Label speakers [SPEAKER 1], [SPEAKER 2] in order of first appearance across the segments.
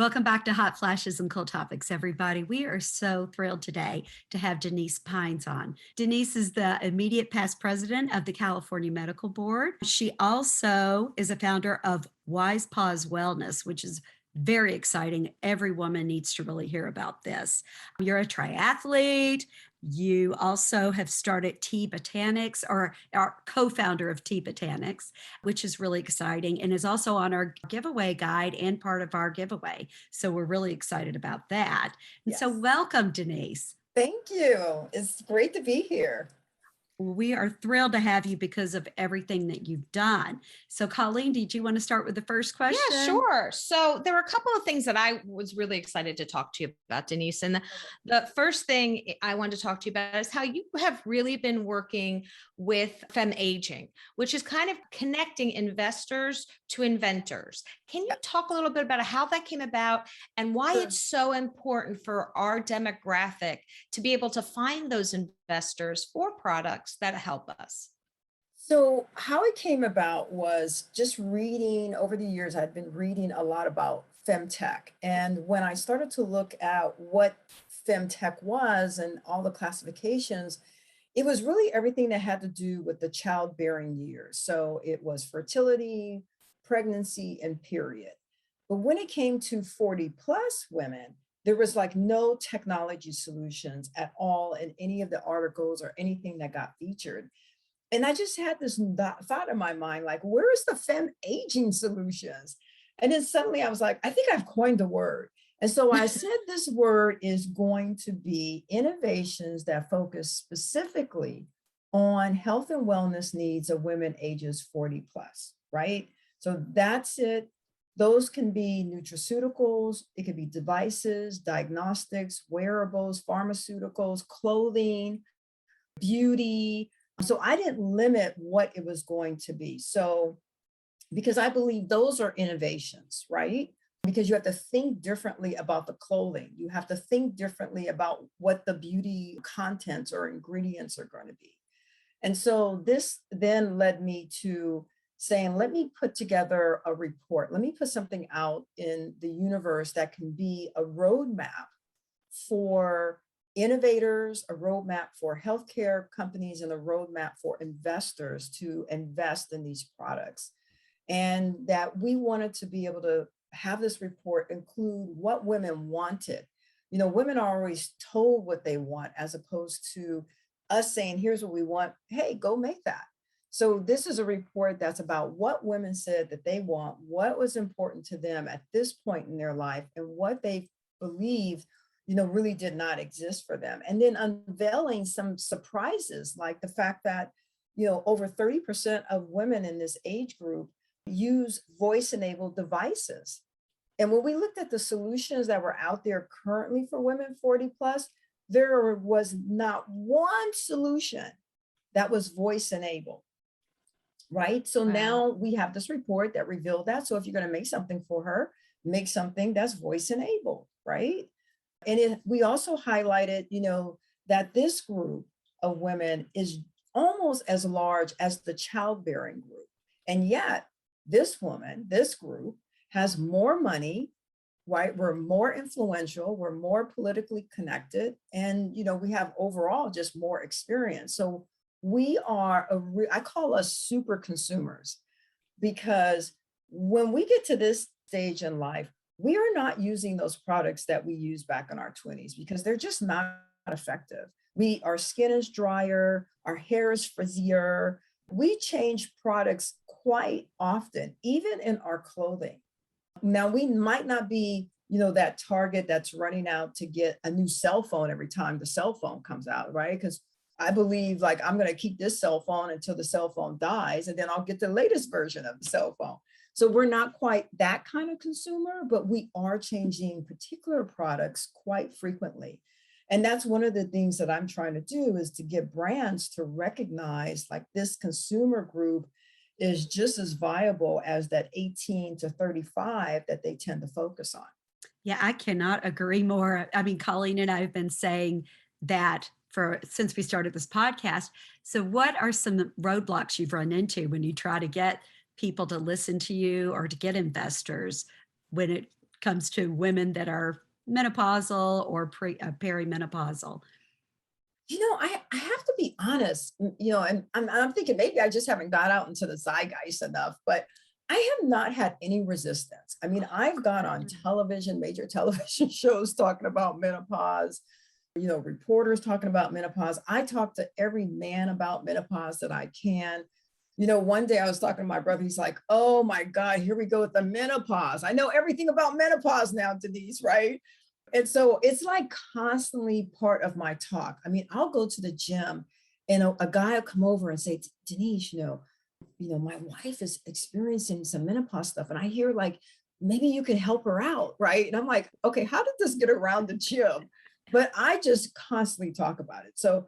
[SPEAKER 1] Welcome back to Hot Flashes and Cool Topics, everybody. We are so thrilled today to have Denise Pines on. Denise is the immediate past president of the California Medical Board. She also is a founder of Wise Paws Wellness, which is very exciting. Every woman needs to really hear about this. You're a triathlete. You also have started Tea Botanics, or are co-founder of Tea Botanics, which is really exciting, and is also on our giveaway guide and part of our giveaway. So we're really excited about that. And so
[SPEAKER 2] Yes.
[SPEAKER 1] welcome, Denise.
[SPEAKER 2] Thank you. It's great to be here.
[SPEAKER 1] We are thrilled to have you because of everything that you've done. So Colleen, did you want to start with the first question?
[SPEAKER 3] Yeah, sure. So there were a couple of things that I was really excited to talk to you about, Denise. And the first thing I wanted to talk to you about is how you have really been working with FemAging, which is kind of connecting investors to inventors. Can you talk a little bit about how that came about and why
[SPEAKER 2] Sure.
[SPEAKER 3] it's so important for our demographic to be able to find those investors for products that help us?
[SPEAKER 2] So, how it came about was just reading over the years, I'd been reading a lot about FemTech. And when I started to look at what FemTech was and all the classifications, it was really everything that had to do with the childbearing years. So, it was fertility, pregnancy, and period. But when it came to 40 plus women, there was like no technology solutions at all in any of the articles or anything that got featured. And I just had this thought in my mind, like, where is the fem aging solutions? And then suddenly I was like, I think I've coined the word. And so I said this word is going to be innovations that focus specifically on health and wellness needs of women ages 40 plus, right? So that's it. Those can be nutraceuticals, it could be devices, diagnostics, wearables, pharmaceuticals, clothing, beauty. So I didn't limit what it was going to be. So, because I believe those are innovations, right? Because you have to think differently about the clothing. You have to think differently about what the beauty contents or ingredients are going to be. And so this then led me to saying, let me put together a report. Let me put something out in the universe that can be a roadmap for innovators, a roadmap for healthcare companies, and a roadmap for investors to invest in these products. And that we wanted to be able to have this report include what women wanted. You know, women are always told what they want as opposed to us saying, here's what we want. Hey, go make that. So this is a report that's about what women said that they want, what was important to them at this point in their life, and what they believed really did not exist for them. And then unveiling some surprises, like the fact that, over 30% of women in this age group use voice-enabled devices. And when we looked at the solutions that were out there currently for women 40 plus, there was not one solution that was voice-enabled, right? So
[SPEAKER 3] Wow.
[SPEAKER 2] now we have this report that revealed that. So if you're going to make something for her, make something that's voice-enabled, right? And we also highlighted, that this group of women is almost as large as the childbearing group. And yet this group has more money, right? We're more influential, we're more politically connected, and, we have overall just more experience. So we are, I call us super consumers, because when we get to this stage in life, we are not using those products that we used back in our 20s because they're just not effective. Our skin is drier, our hair is frizzier. We change products quite often, even in our clothing. Now, we might not be, that target that's running out to get a new cell phone every time the cell phone comes out, right? Because I believe like I'm going to keep this cell phone until the cell phone dies, and then I'll get the latest version of the cell phone. So we're not quite that kind of consumer, but we are changing particular products quite frequently. And that's one of the things that I'm trying to do, is to get brands to recognize like this consumer group is just as viable as that 18 to 35 that they tend to focus on.
[SPEAKER 1] Yeah, I cannot agree more. I mean, Colleen and I have been saying that since we started this podcast. So what are some roadblocks you've run into when you try to get people to listen to you or to get investors when it comes to women that are menopausal or perimenopausal?
[SPEAKER 2] I have to be honest, and I'm thinking maybe I just haven't got out into the zeitgeist enough, but I have not had any resistance. I mean, I've gone on television, major television shows talking about menopause, reporters talking about menopause. I talk to every man about menopause that I can. One day I was talking to my brother. He's like, oh my God, here we go with the menopause. I know everything about menopause now, Denise, right? And so it's like constantly part of my talk. I mean, I'll go to the gym and a guy will come over and say, Denise, my wife is experiencing some menopause stuff. And I hear like, maybe you can help her out, right? And I'm like, okay, how did this get around the gym? But I just constantly talk about it. So,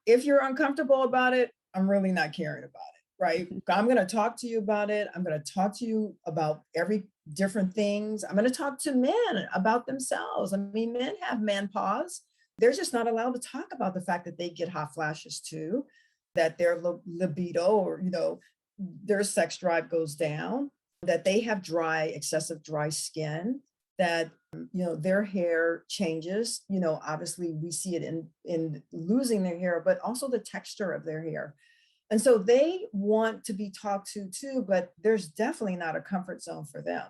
[SPEAKER 2] if you're uncomfortable about it, I'm really not caring about it, right? I'm going to talk to you about it. I'm going to talk to you about every different things. I'm going to talk to men about themselves. I mean, men have menopause. They're just not allowed to talk about the fact that they get hot flashes too, that their libido or, their sex drive goes down, that they have excessive dry skin, that their hair changes. Obviously we see it in losing their hair, but also the texture of their hair. And so they want to be talked to too, but there's definitely not a comfort zone for them.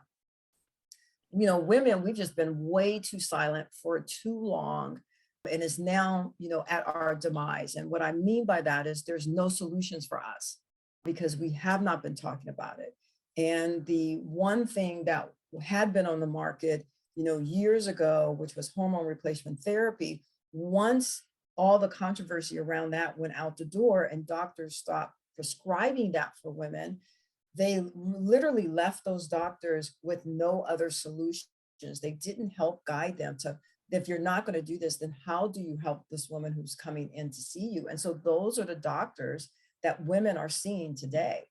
[SPEAKER 2] Women, we've just been way too silent for too long, and it's now, at our demise. And what I mean by that is there's no solutions for us because we have not been talking about it. And the one thing that had been on the market, years ago, which was hormone replacement therapy, once all the controversy around that went out the door and doctors stopped prescribing that for women, they literally left those doctors with no other solutions. They didn't help guide them to, if you're not going to do this, then how do you help this woman who's coming in to see you? And so those are the doctors that women are seeing today.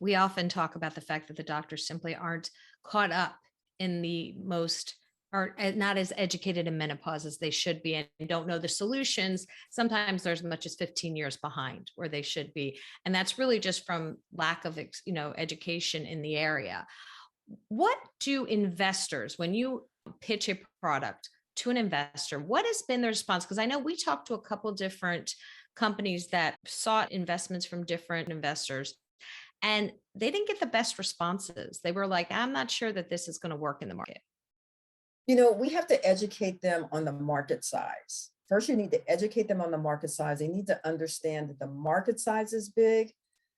[SPEAKER 3] We often talk about the fact that the doctors simply aren't caught up in are not as educated in menopause as they should be and don't know the solutions. Sometimes there's as much as 15 years behind where they should be. And that's really just from lack of, education in the area. What do investors, when you pitch a product to an investor, what has been the response? Because I know we talked to a couple different companies that sought investments from different investors, and they didn't get the best responses. They were like, I'm not sure that this is going to work in the market.
[SPEAKER 2] We have to educate them on the market size. First, you need to educate them on the market size. They need to understand that the market size is big.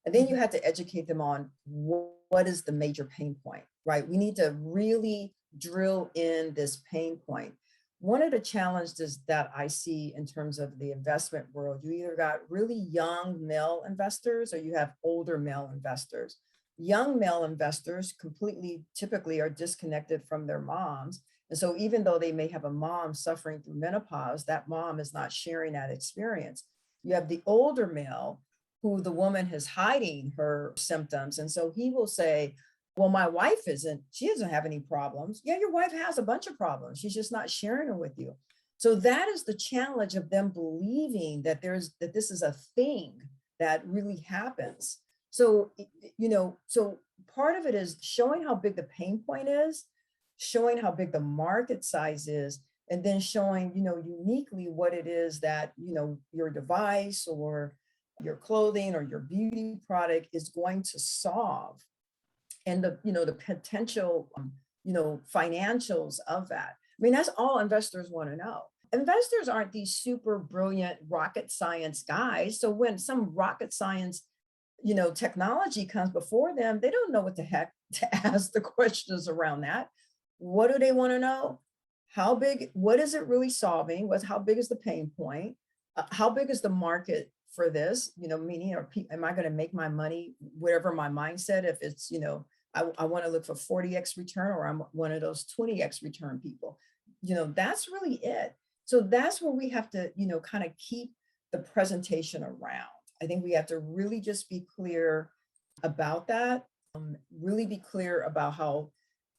[SPEAKER 2] And then you have to educate them on what is the major pain point, right? We need to really drill in this pain point. One of the challenges that I see in terms of the investment world, you either got really young male investors or you have older male investors. Young male investors typically are disconnected from their moms. And so even though they may have a mom suffering through menopause, that mom is not sharing that experience. You have the older male who the woman is hiding her symptoms. And so he will say, well, my wife she doesn't have any problems. Yeah, your wife has a bunch of problems. She's just not sharing them with you. So that is the challenge of them believing that this is a thing that really happens. So, so part of it is showing how big the pain point is, showing how big the market size is, and then showing, uniquely what it is that, your device or your clothing or your beauty product is going to solve, and the potential, financials of that. I mean, that's all investors want to know. Investors aren't these super brilliant rocket science guys. So when some rocket science, technology comes before them, they don't know what the heck to ask the questions around that. What do they want to know? How big, what is it really solving? How big is the pain point? How big is the market for this? Meaning, am I going to make my money, whatever my mindset, if it's, I want to look for 40x return, or I'm one of those 20x return people. That's really it. So that's where we have to, kind of keep the presentation around. I think we have to really just be clear about that, really be clear about how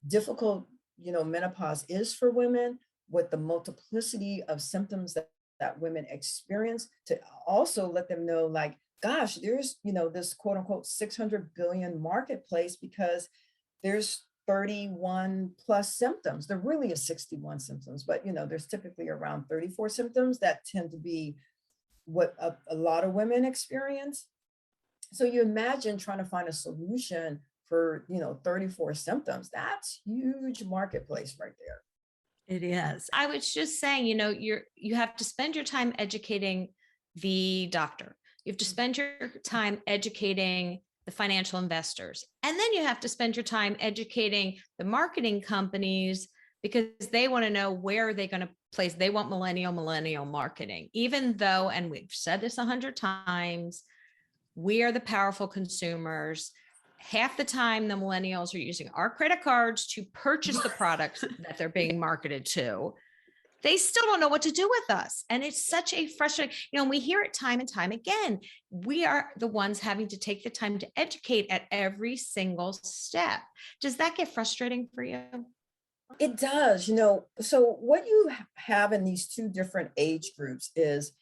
[SPEAKER 2] difficult, menopause is for women, what the multiplicity of symptoms that women experience, to also let them know, like, gosh, there's, this quote unquote 600 billion marketplace, because there's 31 plus symptoms. There really is 61 symptoms, but there's typically around 34 symptoms that tend to be what a lot of women experience. So you imagine trying to find a solution for 34 symptoms. That's huge marketplace right there.
[SPEAKER 1] It is.
[SPEAKER 3] I was just saying, you have to spend your time educating the doctor. You have to spend your time educating the financial investors. And then you have to spend your time educating the marketing companies because they want to know where are they going to place. They want millennial marketing, even though, and we've said this 100 times, we are the powerful consumers. Half the time, the millennials are using our credit cards to purchase the products that they're being marketed to. They still don't know what to do with us. And it's such a frustrating, we hear it time and time again. We are the ones having to take the time to educate at every single step. Does that get frustrating for you?
[SPEAKER 2] It does, so what you have in these two different age groups is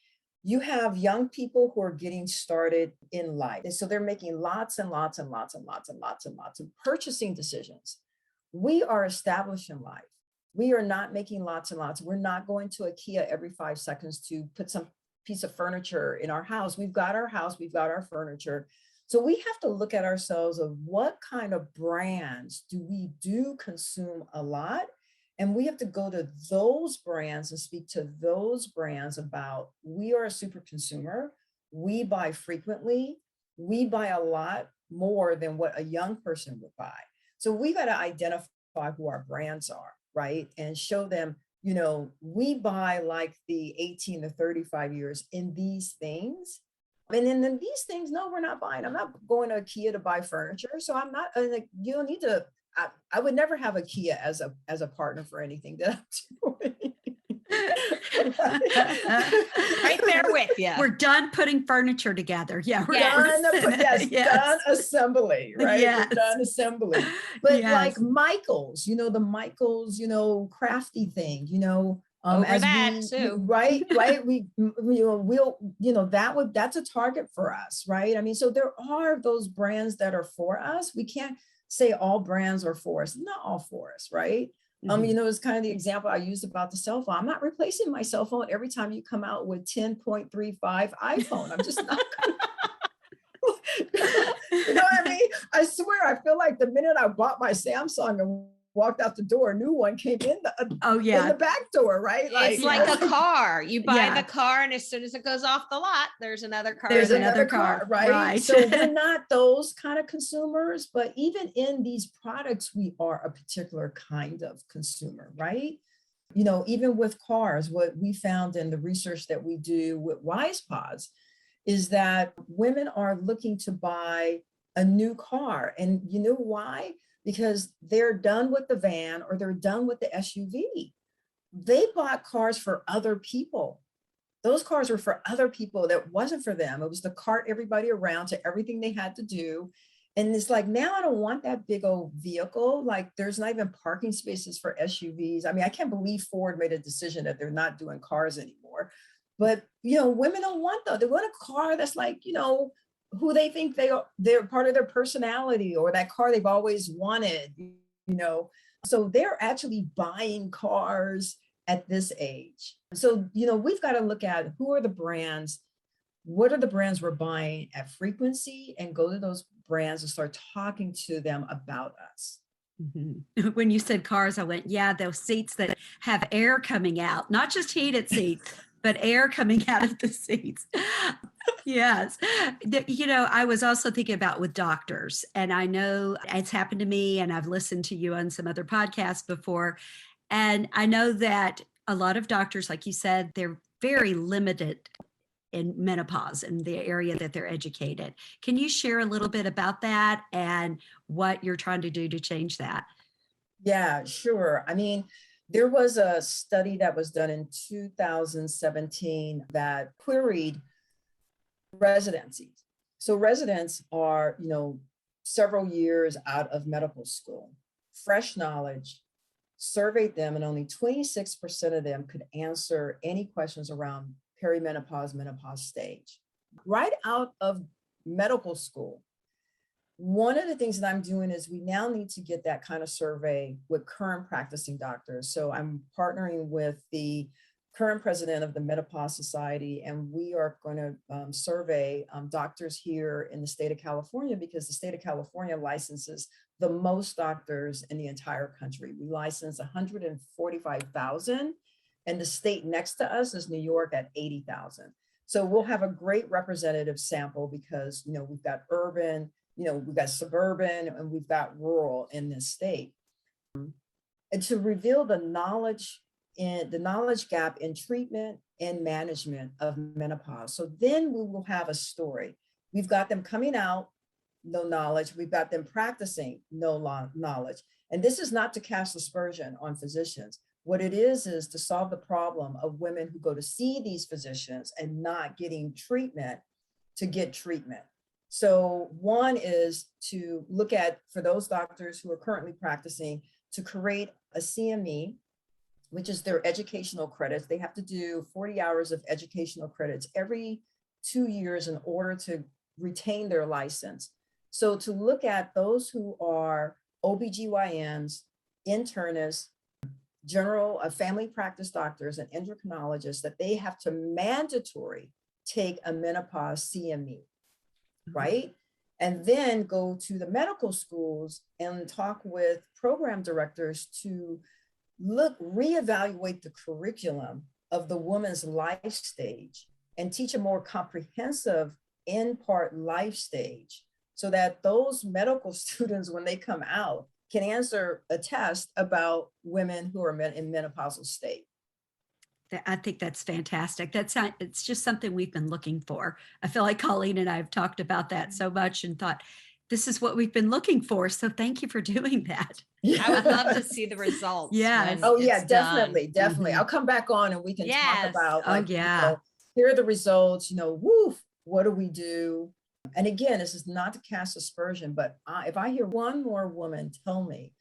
[SPEAKER 2] you have young people who are getting started in life. And so they're making lots and lots and lots and lots and lots and lots of purchasing decisions. We are established in life. We are not making lots and lots. We're not going to IKEA every 5 seconds to put some piece of furniture in our house. We've got our house, we've got our furniture. So we have to look at ourselves of what kind of brands do we consume a lot? And we have to go to those brands and speak to those brands about, we are a super consumer. We buy frequently. We buy a lot more than what a young person would buy. So we got to identify who our brands are, right? And show them, we buy like the 18 to 35 years in these things. And then these things, no, we're not buying. I'm not going to IKEA to buy furniture. So I'm not, you don't need to, I would never have IKEA as a partner for anything that I'm doing.
[SPEAKER 3] Right there with you.
[SPEAKER 1] We're done putting furniture together. Yeah.
[SPEAKER 2] Done assembly, right?
[SPEAKER 1] Yes.
[SPEAKER 2] We're done assembly. But
[SPEAKER 1] Yes.
[SPEAKER 2] like Michael's, the Michael's, crafty thing,
[SPEAKER 3] Over
[SPEAKER 2] as
[SPEAKER 3] that
[SPEAKER 2] we,
[SPEAKER 3] too.
[SPEAKER 2] right. That's a target for us, right? I mean, so there are those brands that are for us. We can't say all brands are for us, not all for us, right? It's kind of the example I used about the cell phone. I'm not replacing my cell phone every time you come out with 10.35 iPhone. I'm just not gonna, you know what I mean? I swear, I feel like the minute I bought my Samsung and walked out the door, a new one came in the back door, right?
[SPEAKER 3] It's like a car. You buy the car, and as soon as it goes off the lot, there's another car.
[SPEAKER 1] There's another car, right?
[SPEAKER 2] So we're not those kind of consumers, but even in these products, we are a particular kind of consumer, right? Even with cars, what we found in the research that we do with Wise Pods is that women are looking to buy a new car. And you know why? Because they're done with the van or they're done with the SUV. They bought cars for other people. Those cars were for other people. That wasn't for them. It was to cart everybody around to everything they had to do. And it's like, now I don't want that big old vehicle. Like there's not even parking spaces for SUVs. I mean, I can't believe Ford made a decision that they're not doing cars anymore. But, women don't want that. They want a car that's like, who they think they're part of their personality, or that car they've always wanted, So they're actually buying cars at this age. So, we've got to look at who are the brands, what are the brands we're buying at frequency, and go to those brands and start talking to them about us.
[SPEAKER 1] Mm-hmm. When you said cars, I went, those seats that have air coming out, not just heated seats, but air coming out of the seats. Yes. I was also thinking about with doctors, and I know it's happened to me, and I've listened to you on some other podcasts before. And I know that a lot of doctors, like you said, they're very limited in menopause in the area that they're educated. Can you share a little bit about that and what you're trying to do to change that?
[SPEAKER 2] Yeah, sure. I mean, there was a study that was done in 2017 that queried residencies. So residents are, several years out of medical school, fresh knowledge, surveyed them, and only 26% of them could answer any questions around perimenopause, menopause stage. Right out of medical school, one of the things that I'm doing is we now need to get that kind of survey with current practicing doctors. So I'm partnering with the current president of the Menopause Society, and we are going to survey doctors here in the state of California, because the state of California licenses the most doctors in the entire country. We license 145,000, and the state next to us is New York at 80,000. So we'll have a great representative sample because, we've got urban, we've got suburban, and we've got rural in this state. And to reveal the knowledge gap in treatment and management of menopause. So then we will have a story. We've got them coming out, no knowledge. We've got them practicing, no knowledge. And this is not to cast aspersion on physicians. What it is to solve the problem of women who go to see these physicians and not getting treatment to get treatment. So one is to look at, for those doctors who are currently practicing, to create a CME, which is their educational credits. They have to do 40 hours of educational credits every 2 years in order to retain their license. So to look at those who are OBGYNs, internists, general family practice doctors, and endocrinologists, that they have to mandatory take a menopause CME, right? And then go to the medical schools and talk with program directors to reevaluate the curriculum of the woman's life stage and teach a more comprehensive in-part life stage, so that those medical students, when they come out, can answer a test about women who are in menopausal state.
[SPEAKER 1] I think that's fantastic. It's just something we've been looking for. I feel like Colleen and I have talked about that so much and thought, this is what we've been looking for. So thank you for doing that.
[SPEAKER 3] I would love to see the results.
[SPEAKER 1] Yes.
[SPEAKER 2] Oh yeah,
[SPEAKER 3] it's
[SPEAKER 2] definitely,
[SPEAKER 3] done.
[SPEAKER 2] definitely. I'll come back on and we can talk
[SPEAKER 3] Yes.
[SPEAKER 2] about,
[SPEAKER 1] Oh,
[SPEAKER 2] like,
[SPEAKER 1] yeah.
[SPEAKER 2] here are the results, woof, what do we do? And again, this is not to cast aspersion, but if I hear one more woman tell me,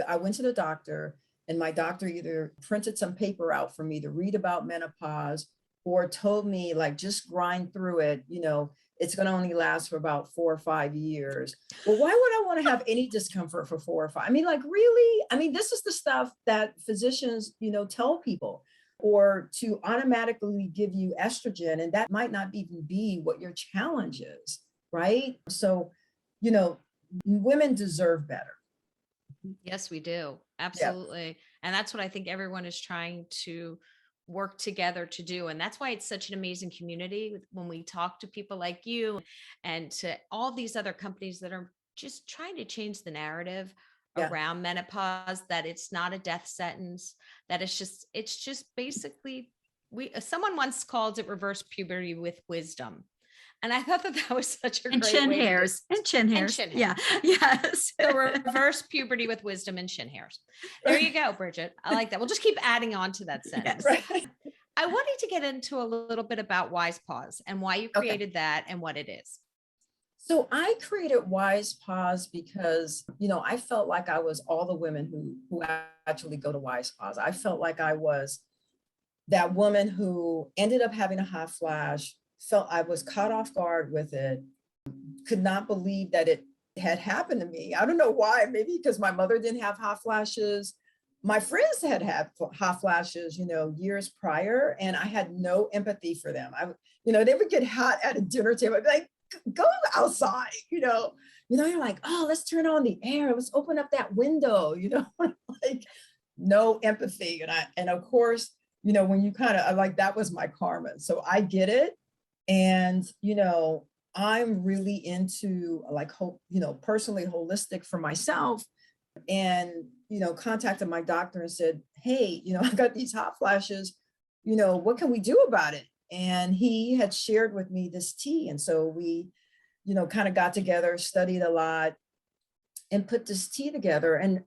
[SPEAKER 2] I went to the doctor and my doctor either printed some paper out for me to read about menopause or told me, like, just grind through it, it's going to only last for about 4 or 5 years. Well, why would I want to have any discomfort for 4 or 5? I mean, like, really? I mean, this is the stuff that physicians, tell people, or to automatically give you estrogen, and that might not even be what your challenge is, right? So, women deserve better.
[SPEAKER 3] Yes, we do. Absolutely. And that's what I think everyone is trying to work together to do. And that's why it's such an amazing community when we talk to people like you and to all these other companies that are just trying to change the narrative
[SPEAKER 2] Yeah.
[SPEAKER 3] around menopause, that it's not a death sentence, that it's just basically, someone once called it reverse puberty with wisdom. And I thought that was such a
[SPEAKER 1] And
[SPEAKER 3] great
[SPEAKER 1] chin
[SPEAKER 3] way
[SPEAKER 1] hairs. And chin hairs.
[SPEAKER 3] chin
[SPEAKER 1] Yeah. Yes.
[SPEAKER 3] So reverse puberty with wisdom and chin hairs. There you go, Bridget. I like that. We'll just keep adding on to that sentence.
[SPEAKER 1] Yes.
[SPEAKER 2] Right.
[SPEAKER 3] I wanted to get into a little bit about Wise Pause and why you created that and what it is.
[SPEAKER 2] So I created Wise Pause because, I felt like I was all the women who actually go to Wise Pause. I felt like I was that woman who ended up having a hot flash, felt I was caught off guard with it, could not believe that it had happened to me. I don't know why, maybe because my mother didn't have hot flashes. My friends had hot flashes, years prior, and I had no empathy for them. They would get hot at a dinner table. I'd be like, go outside, you're like, oh, let's turn on the air. Let's open up that window, like no empathy. And of course, when you kind of like, that was my karma. So I get it. And, I'm really into like, personally holistic for myself, and, contacted my doctor and said, hey, I got these hot flashes, what can we do about it? And he had shared with me this tea. And so we, kind of got together, studied a lot, and put this tea together. And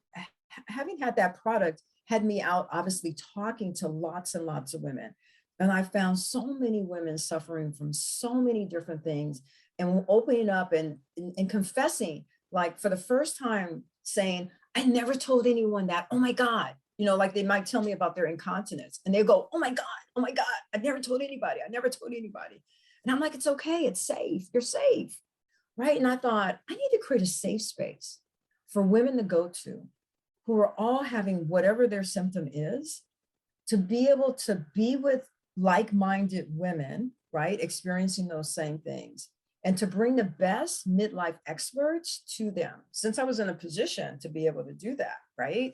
[SPEAKER 2] having had that product had me out, obviously, talking to lots and lots of women. And I found so many women suffering from so many different things, and opening up and confessing, like, for the first time, saying, I never told anyone that. Oh my God. Like, they might tell me about their incontinence and they go, oh my God, I never told anybody. And I'm like, it's okay. It's safe. You're safe. right? And I thought, I need to create a safe space for women to go to who are all having whatever their symptom is, to be able to be with like-minded women, right, experiencing those same things, and to bring the best midlife experts to them, since I was in a position to be able to do that, right?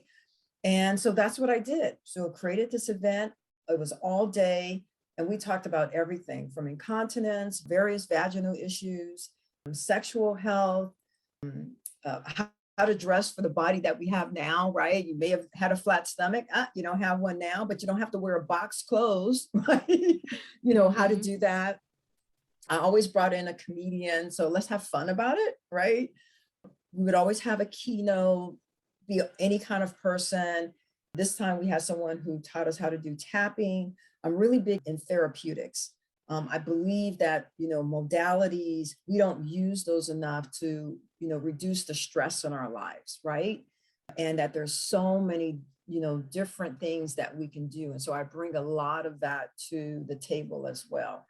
[SPEAKER 2] And so that's what I did. So I created this event. It was all day, and we talked about everything from incontinence, various vaginal issues, sexual health, how to dress for the body that we have now, right? You may have had a flat stomach. You don't have one now, but you don't have to wear a box clothes, right? How to do that. I always brought in a comedian, so let's have fun about it, right? We would always have a keynote, be any kind of person. This time we had someone who taught us how to do tapping. I'm really big in therapeutics. I believe that, modalities, we don't use those enough to, reduce the stress in our lives, right? And that there's so many, different things that we can do. And so I bring a lot of that to the table as well.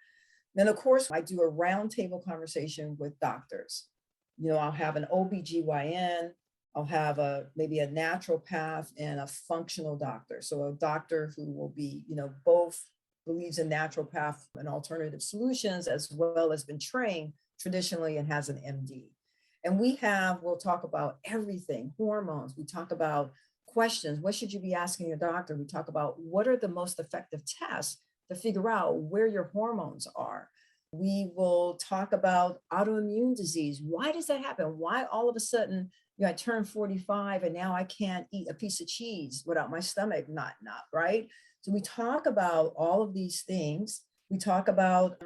[SPEAKER 2] Then, of course, I do a roundtable conversation with doctors. I'll have an OBGYN, I'll have maybe a naturopath and a functional doctor. So a doctor who will be, both believes in naturopath and alternative solutions, as well as been trained traditionally and has an MD. And we'll talk about everything, hormones. We talk about questions. What should you be asking your doctor? We talk about what are the most effective tests to figure out where your hormones are. We will talk about autoimmune disease. Why does that happen? Why all of a sudden, I turned 45 and now I can't eat a piece of cheese without my stomach not, right? So we talk about all of these things. We talk about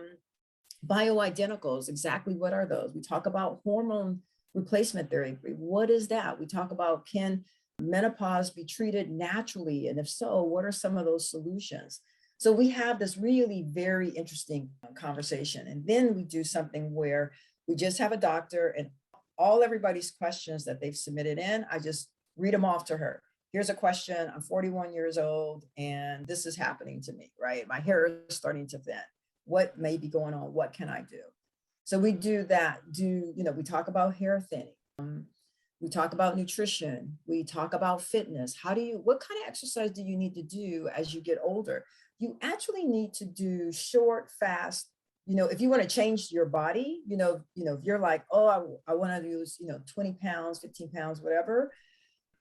[SPEAKER 2] bioidenticals. Exactly what are those? We talk about hormone replacement therapy. What is that? We talk about, can menopause be treated naturally? And if so, what are some of those solutions? So we have this really very interesting conversation. And then we do something where we just have a doctor and everybody's questions that they've submitted in, I just read them off to her. Here's a question. I'm 41 years old and this is happening to me, right? My hair is starting to thin. What may be going on? What can I do? So we do that. We talk about hair thinning. We talk about nutrition. We talk about fitness. What kind of exercise do you need to do as you get older? You actually need to do short, fast. If you want to change your body, if you're like, oh, I want to lose, 20 pounds, 15 pounds, whatever.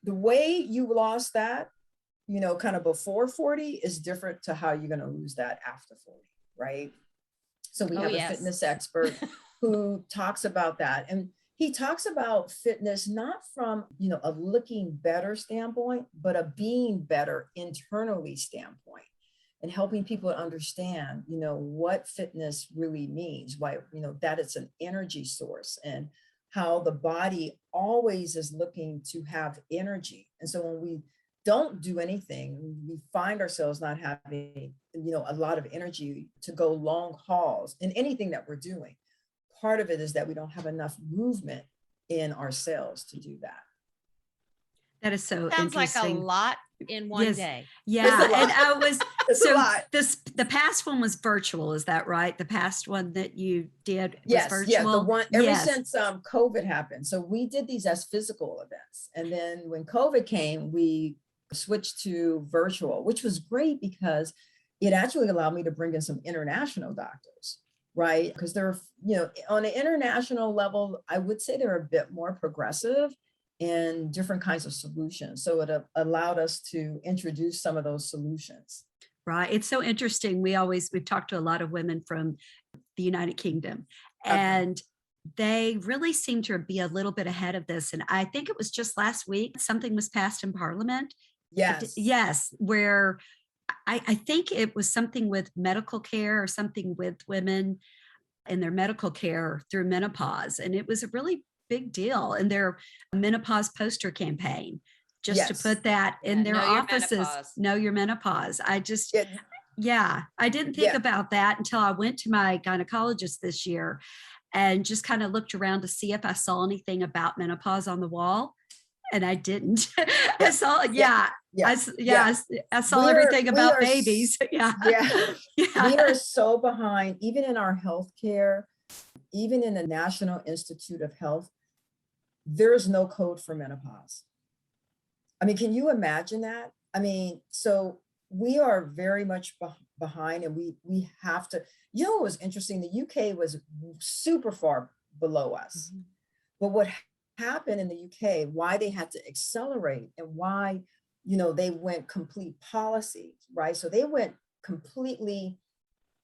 [SPEAKER 2] The way you lost that, kind of before 40 is different to how you're going to lose that after 40, right? So we have a fitness expert who talks about that. And he talks about fitness, not from, a looking better standpoint, but a being better internally standpoint, and helping people understand, what fitness really means, why, that it's an energy source, and how the body always is looking to have energy. And so when we don't do anything, we find ourselves not having, a lot of energy to go long hauls in anything that we're doing. Part of it is that we don't have enough movement in our cells to do that.
[SPEAKER 1] That is so
[SPEAKER 3] Sounds like a
[SPEAKER 1] interesting.
[SPEAKER 3] lot in one day.
[SPEAKER 1] Yeah. And I was,
[SPEAKER 2] It's a lot.
[SPEAKER 1] the past one was virtual. Is that right? The past one that you did was
[SPEAKER 2] Yes,
[SPEAKER 1] virtual?
[SPEAKER 2] yeah, the one ever
[SPEAKER 1] Yes.
[SPEAKER 2] since COVID happened. So we did these as physical events. And then when COVID came, we switched to virtual, which was great because it actually allowed me to bring in some international doctors, right? Because they're, on an international level, I would say they're a bit more progressive in different kinds of solutions. So it allowed us to introduce some of those solutions.
[SPEAKER 1] Right. It's so interesting. We've talked to a lot of women from the United Kingdom,
[SPEAKER 2] Okay.
[SPEAKER 1] and they really seem to be a little bit ahead of this. And I think it was just last week, something was passed in Parliament.
[SPEAKER 2] Yes.
[SPEAKER 1] Yes, where I think it was something with medical care or something with women and their medical care through menopause. And it was a really big deal in their menopause poster campaign, just to
[SPEAKER 2] Yes.
[SPEAKER 1] put that in their
[SPEAKER 3] Know your
[SPEAKER 1] offices.
[SPEAKER 3] menopause.
[SPEAKER 1] Know your menopause. I just,
[SPEAKER 2] Yeah.
[SPEAKER 1] I didn't think
[SPEAKER 2] Yeah.
[SPEAKER 1] about that until I went to my gynecologist this year and just kind of looked around to see if I saw anything about menopause on the wall. And I didn't. I saw, I saw everything about babies. Yeah.
[SPEAKER 2] Yeah. We are so behind, even in our healthcare. even in the National Institute of Health, there is no code for menopause. I mean, can you imagine that? I mean, so we are very much behind, and we have to, you know, what was interesting, the UK was super far below us.
[SPEAKER 1] Mhm.
[SPEAKER 2] But what happened in the UK, why they had to accelerate, and why, you know, they went complete policy, right? So they went completely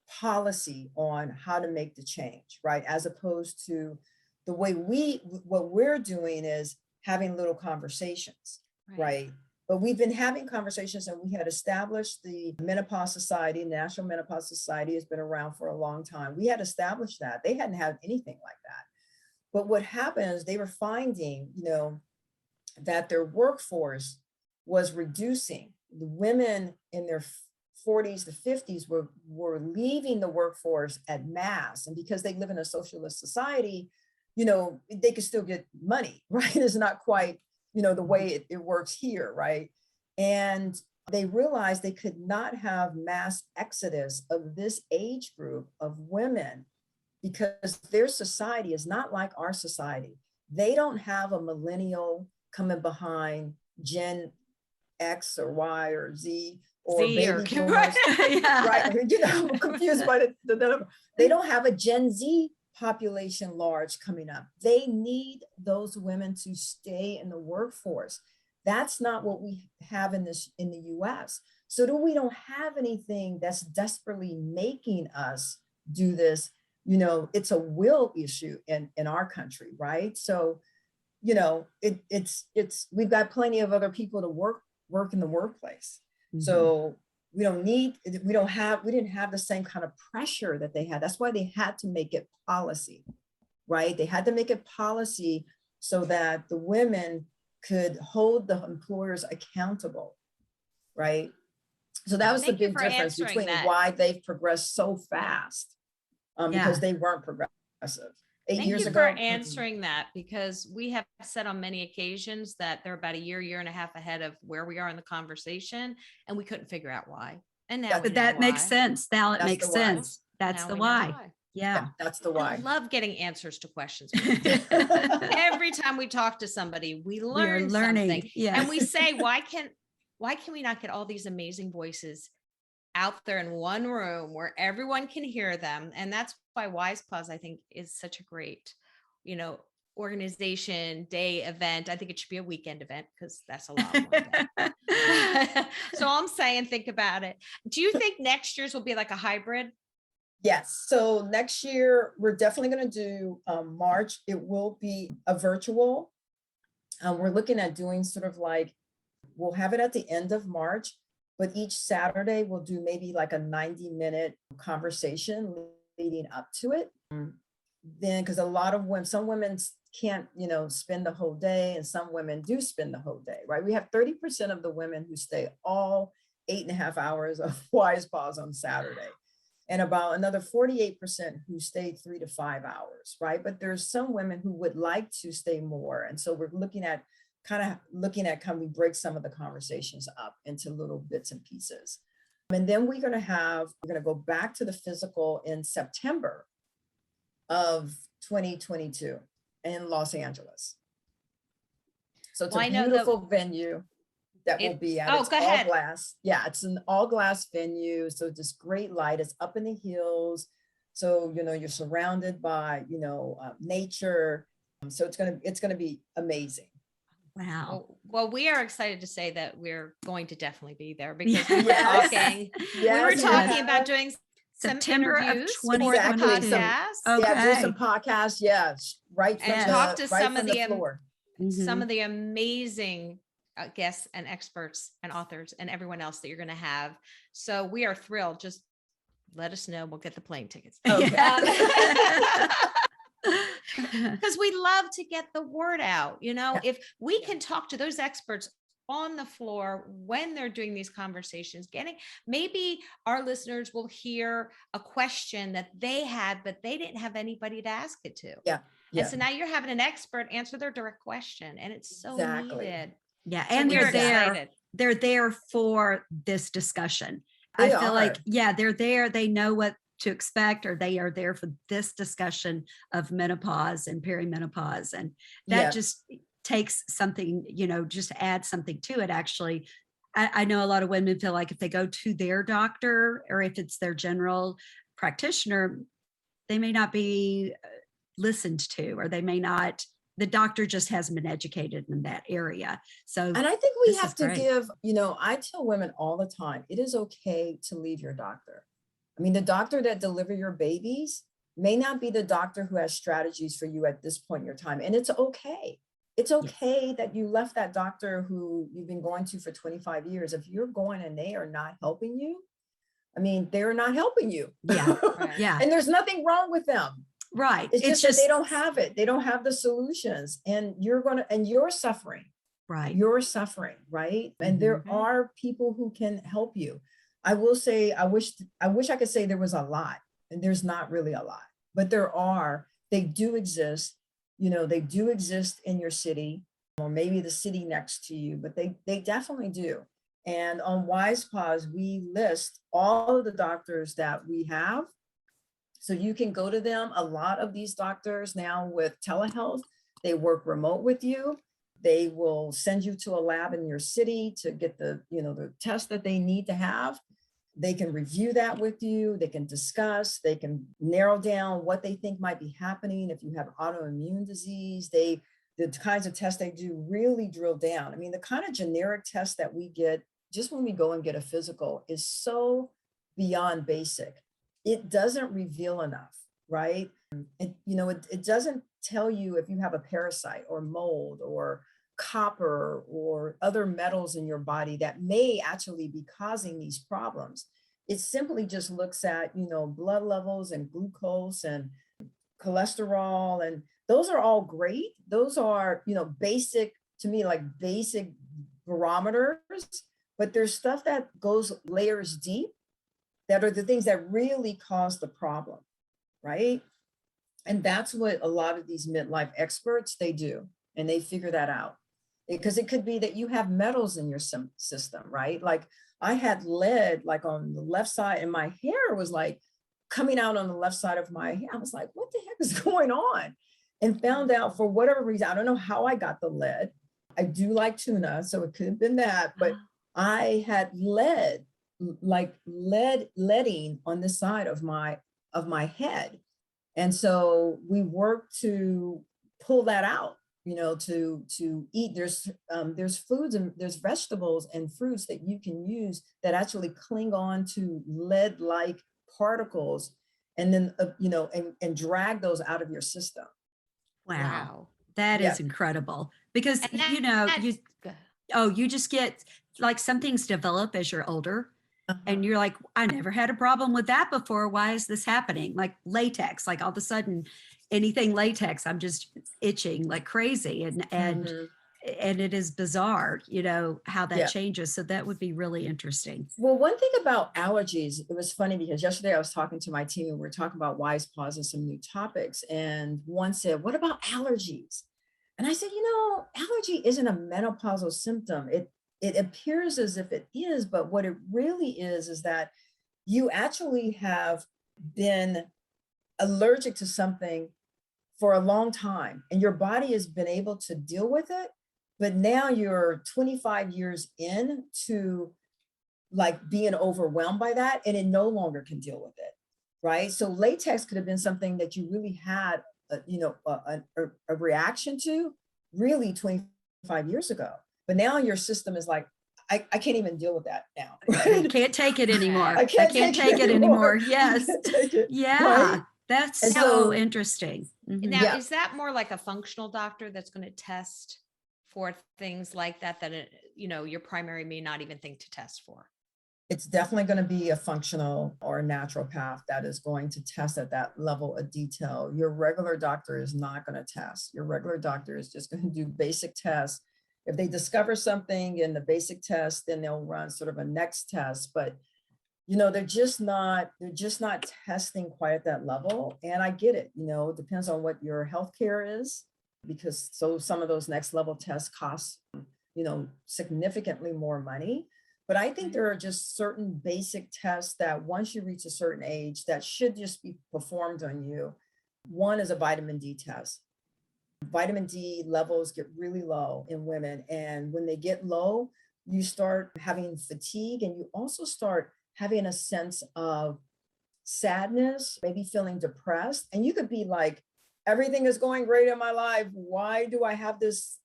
[SPEAKER 2] policy on how to make the change, right? As opposed to the way what we're doing is having little conversations, right? But we've been having conversations, and we had established the Menopause Society, National Menopause Society has been around for a long time. We had established that. They hadn't had anything like that. But what happened is they were finding, you know, that their workforce was reducing. The women in their 40s to 50s were leaving the workforce at mass. And because they live in a socialist society, you know, they could still get money, right? It's not quite, you know, the way it works here, right? And they realized they could not have mass exodus of this age group of women, because their society is not like our society. They don't have a millennial coming behind Gen X or Y or Z or
[SPEAKER 3] Z or
[SPEAKER 2] baby boomers,
[SPEAKER 1] Yeah.
[SPEAKER 2] right? You know, I'm confused by the they don't have a Gen Z population large coming up. They need those women to stay in the workforce. That's not what we have in the US. So we don't have anything that's desperately making us do this. You know, it's a will issue in our country, right? So, you know, it's we've got plenty of other people to work in the workplace.
[SPEAKER 1] Mhm.
[SPEAKER 2] So we didn't have the same kind of pressure that they had. That's why they had to make it policy, right? They had to make it policy so that the women could hold the employers accountable, right? So that was the
[SPEAKER 3] Thank you
[SPEAKER 2] big
[SPEAKER 3] for
[SPEAKER 2] difference
[SPEAKER 3] answering
[SPEAKER 2] between
[SPEAKER 3] that.
[SPEAKER 2] why they've progressed so fast, because they weren't progressive. Eight
[SPEAKER 3] Thank
[SPEAKER 2] years
[SPEAKER 3] you
[SPEAKER 2] ago.
[SPEAKER 3] for answering that, because we have said on many occasions that they're about a year and a half ahead of where we are in the conversation, and we couldn't figure out why. And now we
[SPEAKER 1] But
[SPEAKER 3] know
[SPEAKER 1] that makes
[SPEAKER 3] why.
[SPEAKER 1] sense. Now it
[SPEAKER 2] That's
[SPEAKER 1] makes
[SPEAKER 2] the why.
[SPEAKER 1] sense. That's
[SPEAKER 3] Now
[SPEAKER 1] the
[SPEAKER 3] we know
[SPEAKER 1] why.
[SPEAKER 2] Yeah,
[SPEAKER 1] Yeah.
[SPEAKER 2] that's the
[SPEAKER 3] I
[SPEAKER 2] why.
[SPEAKER 3] love getting answers to questions. Every time we talk to somebody, we
[SPEAKER 1] We are
[SPEAKER 3] learn
[SPEAKER 1] learning.
[SPEAKER 3] something.
[SPEAKER 1] Yes.
[SPEAKER 3] And we say, why can we not get all these amazing voices out there in one room where everyone can hear them? And that's why Wise Pause, I think, is such a great, you know, organization, day, event. I think it should be a weekend event, because that's a lot more than. So I'm saying, think about it. Do you think next year's will be like a hybrid?
[SPEAKER 2] Yes. So next year, we're definitely going to do March. It will be a virtual. We're looking at doing sort of like, we'll have it at the end of March, but each Saturday we'll do maybe like a 90-minute conversation leading up to it. Then, because a lot of women, some women can't, you know, spend the whole day, and some women do spend the whole day, right? We have 30% of the women who stay all 8.5 hours of Wise Pause on Saturday, and about another 48% who stay 3 to 5 hours, right? But there's some women who would like to stay more. And so we're looking at can we break some of the conversations up into little bits and pieces. And then we're going to go back to the physical in September of 2022 in Los Angeles. So it's a beautiful venue that will be at. It's all glass. Yeah, it's an all glass venue. So just great light. It's up in the hills. So, you know, you're surrounded by, you know, nature. So it's gonna be amazing.
[SPEAKER 1] Wow.
[SPEAKER 3] Well, we are excited to say that we're going to definitely be there, because
[SPEAKER 2] we
[SPEAKER 3] were talking about doing some
[SPEAKER 1] September of
[SPEAKER 3] interviews for the
[SPEAKER 1] 2022.
[SPEAKER 3] podcast.
[SPEAKER 2] Yeah, do
[SPEAKER 1] Okay.
[SPEAKER 2] some podcasts. Yeah, right from
[SPEAKER 3] And talk to some of
[SPEAKER 2] the floor.
[SPEAKER 3] some of the amazing guests and experts and authors and everyone else that you're going to have. So we are thrilled. Just let us know. We'll get the plane tickets.
[SPEAKER 2] Okay.
[SPEAKER 3] Because we love to get the word out. You know,
[SPEAKER 2] Yeah.
[SPEAKER 3] if we can talk to those experts on the floor when they're doing these conversations, maybe our listeners will hear a question that they had, but they didn't have anybody to ask it to.
[SPEAKER 2] Yeah.
[SPEAKER 3] And so now you're having an expert answer their direct question, and it's so needed.
[SPEAKER 1] Yeah.
[SPEAKER 3] So
[SPEAKER 1] And
[SPEAKER 3] we're excited.
[SPEAKER 1] they're there for this discussion. I feel like, they're there. They know what to expect, or they are there for this discussion of menopause and perimenopause. And that
[SPEAKER 2] Yeah.
[SPEAKER 1] just takes something, just add something to it. Actually, I know a lot of women feel like if they go to their doctor or if it's their general practitioner, they may not be listened to, or they may not, the doctor just hasn't been educated in that area. So
[SPEAKER 2] And I think we
[SPEAKER 1] this is
[SPEAKER 2] have to
[SPEAKER 1] great.
[SPEAKER 2] give, I tell women all the time, it is okay to leave your doctor. I mean, the doctor that deliver your babies may not be the doctor who has strategies for you at this point in your time. And it's okay. It's okay that you left that doctor who you've been going to for 25 years. If you're going and they are not helping you, I mean, they're not helping you.
[SPEAKER 1] Yeah. Yeah.
[SPEAKER 2] And there's nothing wrong with them.
[SPEAKER 1] Right.
[SPEAKER 2] It's just that they don't have it. They don't have the solutions, and you're suffering.
[SPEAKER 1] Right.
[SPEAKER 2] You're suffering, right? And there are people who can help you. I will say, I wish I could say there was a lot, and there's not really a lot, but they do exist. They do exist in your city, or maybe the city next to you, but they definitely do. And on WisePause, we list all of the doctors that we have. So you can go to them. A lot of these doctors now with telehealth, they work remote with you. They will send you to a lab in your city to get the test that they need to have. They can review that with you. They can discuss, they can narrow down what they think might be happening. If you have autoimmune disease, the kinds of tests they do really drill down. I mean, the kind of generic tests that we get just when we go and get a physical is so beyond basic. It doesn't reveal enough, right? It doesn't tell you if you have a parasite or mold or copper or other metals in your body that may actually be causing these problems. It simply just looks at, blood levels and glucose and cholesterol, and those are all great. Those are, basic, to me, like basic barometers, but there's stuff that goes layers deep that are the things that really cause the problem, right? And that's what a lot of these midlife experts, they do, and they figure that out. Because it could be that you have metals in your system, right? Like I had lead like on the left side, and my hair was like coming out on the left side of my hair. I was like, what the heck is going on? And found out for whatever reason, I don't know how I got the lead. I do like tuna, so it could have been that, but I had leading on the side of my head. And so we worked to pull that out, to eat. There's foods and there's vegetables and fruits that you can use that actually cling on to lead-like particles, and then, and drag those out of your system.
[SPEAKER 1] Wow. That is incredible, because, you just get like some things develop as you're older. And you're like, I never had a problem with that before. Why is this happening? Like latex, like all of a sudden, anything latex, I'm just itching like crazy. And it is bizarre, how that changes. So that would be really interesting.
[SPEAKER 2] Well, one thing about allergies, it was funny because yesterday I was talking to my team and we were talking about WisePause and some new topics. And one said, what about allergies? And I said, allergy isn't a menopausal symptom. It appears as if it is, but what it really is that you actually have been allergic to something for a long time and your body has been able to deal with it. But now you're 25 years in to like being overwhelmed by that, and it no longer can deal with it, right? So latex could have been something that you really had, a reaction to really 25 years ago. But now your system is like, I can't even deal with that now. Right?
[SPEAKER 1] I can't take it anymore.
[SPEAKER 2] I can't take it anymore.
[SPEAKER 1] Yes. Yeah. Right? That's so interesting.
[SPEAKER 3] Now, is that more like a functional doctor that's going to test for things like that, your primary may not even think to test for?
[SPEAKER 2] It's definitely going to be a functional or a naturopath that is going to test at that level of detail. Your regular doctor is not going to test. Your regular doctor is just going to do basic tests. If they discover something in the basic test, then they'll run sort of a next test. But they're just not testing quite at that level. And I get it. It depends on what your healthcare is, because some of those next level tests cost significantly more money. But I think
[SPEAKER 3] Right.
[SPEAKER 2] there are just certain basic tests that once you reach a certain age that should just be performed on you. One is a vitamin D test. Vitamin D levels get really low in women. And when they get low, you start having fatigue and you also start having a sense of sadness, maybe feeling depressed. And you could be like, everything is going great in my life. Why do I have this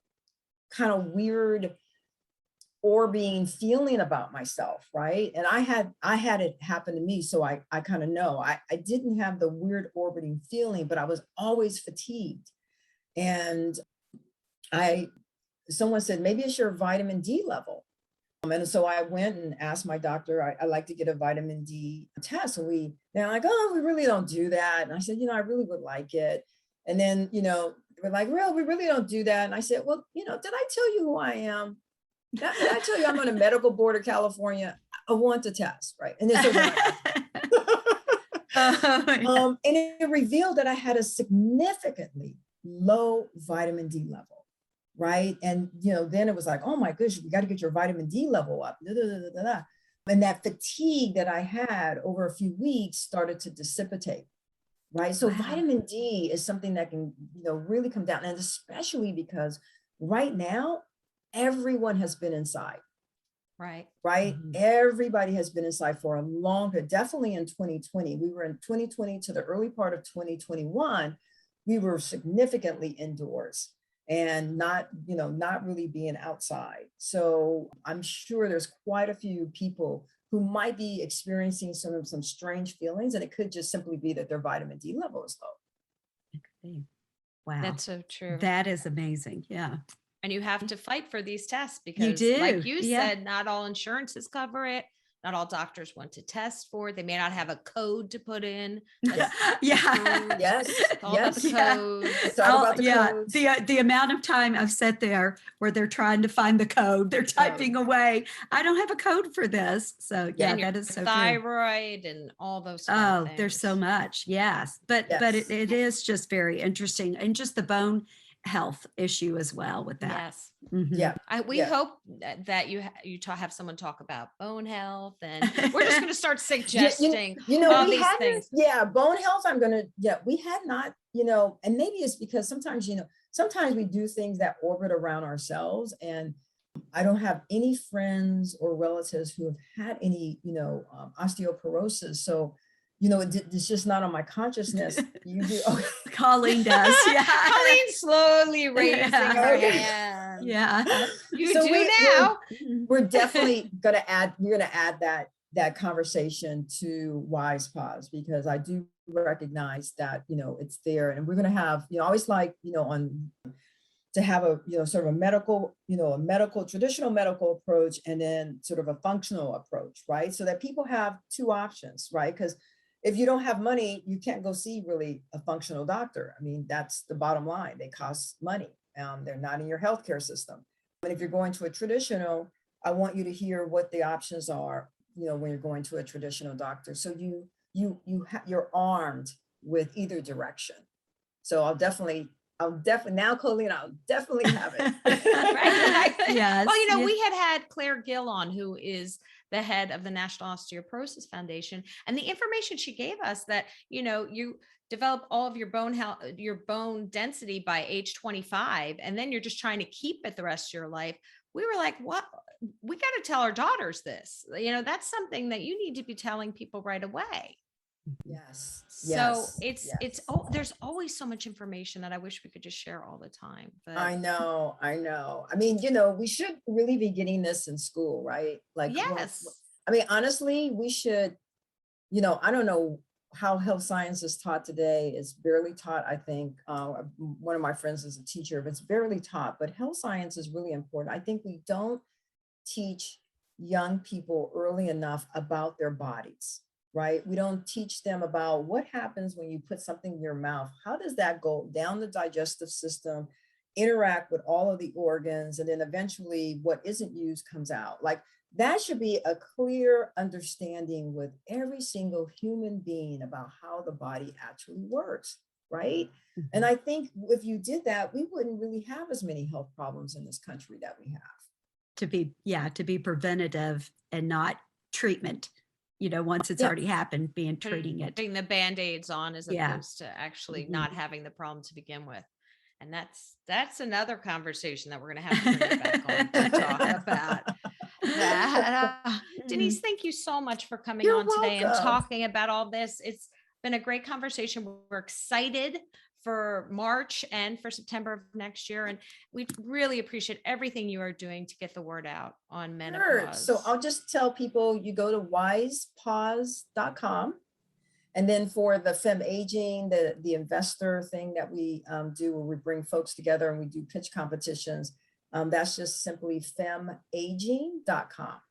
[SPEAKER 2] kind of weird orbiting feeling about myself, right? And I had it happen to me, so I kind of know. I didn't have the weird orbiting feeling, but I was always fatigued. And I someone said, maybe it's your vitamin D level. And so I went and asked my doctor, I like to get a vitamin D test. And they're like, oh, we really don't do that. And I said, I really would like it. And then, they were like, well, we really don't do that. And I said, well, did I tell you who I am? Did I tell you I'm on a medical board of California? I want the test, right? And then so then
[SPEAKER 1] Oh, yeah.
[SPEAKER 2] and it revealed that I had a significantly low vitamin D level, right? And then it was like, oh my gosh, we got to get your vitamin D level up. Da, da, da, da, da. And that fatigue that I had over a few weeks started to dissipate, right? So
[SPEAKER 1] Wow.
[SPEAKER 2] vitamin D is something that can, really come down, and especially because right now everyone has been inside.
[SPEAKER 3] Right.
[SPEAKER 2] Right?
[SPEAKER 1] Mhm.
[SPEAKER 2] Everybody has been inside for a longer, definitely in 2020. We were in 2020 to the early part of 2021. We were significantly indoors and not really being outside. So I'm sure there's quite a few people who might be experiencing some strange feelings, and it could just simply be that their vitamin D level is low.
[SPEAKER 1] Wow.
[SPEAKER 3] That's so true.
[SPEAKER 1] That is amazing. Yeah.
[SPEAKER 3] And you have to fight for these tests
[SPEAKER 1] You
[SPEAKER 3] because,
[SPEAKER 1] do.
[SPEAKER 3] like you
[SPEAKER 1] Yeah.
[SPEAKER 3] said, not all insurances cover it. Not all doctors want to test for it. They may not have a code to put in. That's
[SPEAKER 1] Yeah.
[SPEAKER 3] approved.
[SPEAKER 2] Yes,
[SPEAKER 3] It's all about the
[SPEAKER 1] Yeah.
[SPEAKER 3] codes.
[SPEAKER 2] Let's talk about the
[SPEAKER 1] Yeah,
[SPEAKER 2] codes.
[SPEAKER 1] the amount of time I've sat there where they're trying to find the code, they're typing away. I don't have a code for this. So yeah,
[SPEAKER 3] And your
[SPEAKER 1] that is so true.
[SPEAKER 3] thyroid and all those fun
[SPEAKER 1] Oh,
[SPEAKER 3] things.
[SPEAKER 1] there's so much. Yes. But
[SPEAKER 2] Yes.
[SPEAKER 1] it is just very interesting, and just the bone health issue as well with that.
[SPEAKER 3] Yes.
[SPEAKER 1] Mhm.
[SPEAKER 2] Yeah.
[SPEAKER 3] We
[SPEAKER 2] Yeah.
[SPEAKER 3] hope that have someone talk about bone health, and we're just going to start
[SPEAKER 2] Yeah,
[SPEAKER 3] suggesting
[SPEAKER 2] we
[SPEAKER 3] all these
[SPEAKER 2] hadn't,
[SPEAKER 3] things.
[SPEAKER 2] yeah, bone health. We had not, and maybe it's because sometimes we do things that orbit around ourselves. And I don't have any friends or relatives who have had any, osteoporosis. So, it's just not on my consciousness. You do. Okay.
[SPEAKER 1] Colleen does. Yeah.
[SPEAKER 3] Colleen slowly raising her
[SPEAKER 2] Okay.
[SPEAKER 3] hand.
[SPEAKER 1] Yeah.
[SPEAKER 3] You
[SPEAKER 2] So
[SPEAKER 3] do now.
[SPEAKER 2] We're definitely going to add, you're going to add that conversation to Wise Pause, because I do recognize that, it's there. And we're going to have, I always like, to have a, sort of a medical, traditional medical approach, and then sort of a functional approach, right? So that people have two options, right? Because if you don't have money, you can't go see really a functional doctor. I mean, that's the bottom line. They cost money. They're not in your healthcare system. And if you're going to a traditional, I want you to hear what the options are, when you're going to a traditional doctor. So you're armed with either direction. So I'll definitely now, Colleen, I'll definitely have it.
[SPEAKER 3] Right.
[SPEAKER 1] Yes.
[SPEAKER 3] Well,
[SPEAKER 1] Yeah.
[SPEAKER 3] we had Claire Gill on, who is the head of the National Osteoporosis Foundation, and the information she gave us that, you develop all of your bone health, your bone density by age 25, and then you're just trying to keep it the rest of your life. We were like, what? We got to tell our daughters this. That's something that you need to be telling people right away.
[SPEAKER 2] Yes.
[SPEAKER 3] So
[SPEAKER 2] Yes.
[SPEAKER 3] there's always so much information that I wish we could just share all the time. But
[SPEAKER 2] I know. I mean, we should really be getting this in school, right? Like,
[SPEAKER 3] yes.
[SPEAKER 2] I mean, honestly, we should, I don't know how health science is taught today. It's barely taught, I think. One of my friends is a teacher, but it's barely taught. But health science is really important. I think we don't teach young people early enough about their bodies, right? We don't teach them about what happens when you put something in your mouth. How does that go down the digestive system, interact with all of the organs, and then eventually what isn't used comes out? Like, that should be a clear understanding with every single human being about how the body actually works, right? And I think if you did that, we wouldn't really have as many health problems in this country that we have.
[SPEAKER 1] to be preventative and not treatment, once it's
[SPEAKER 2] Yeah.
[SPEAKER 1] already happened, treating it.
[SPEAKER 3] Putting the Band-Aids on as
[SPEAKER 1] Yeah.
[SPEAKER 3] opposed to actually
[SPEAKER 1] Mhm.
[SPEAKER 3] not having the problem to begin with. And that's another conversation that we're going to have to bring you back on to talk about that. Denise, thank you so much for coming
[SPEAKER 2] You're
[SPEAKER 3] on today and
[SPEAKER 2] welcome.
[SPEAKER 3] talking about all this. It's been a great conversation. We're excited for March and for September of next year. And we really appreciate everything you are doing to get the word out on
[SPEAKER 2] Sure.
[SPEAKER 3] menopause.
[SPEAKER 2] So I'll just tell people, you go to wisepause.com. And then for the FemAging, the investor thing that we do, where we bring folks together and we do pitch competitions, that's just simply FemAging.com.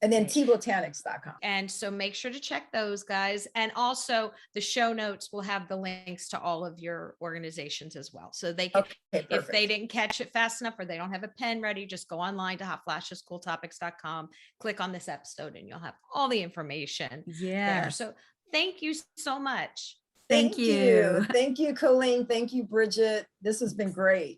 [SPEAKER 2] And then teabotanics.com.
[SPEAKER 3] And so make sure to check those, guys. And also the show notes will have the links to all of your organizations as well. So they can, if they didn't catch it fast enough or they don't have a pen ready, just go online to hotflashescooltopics.com, click on this episode, and you'll have all the information there. So thank you so much.
[SPEAKER 1] Thank you.
[SPEAKER 2] Thank you, Colleen. Thank you, Bridget. This has been great.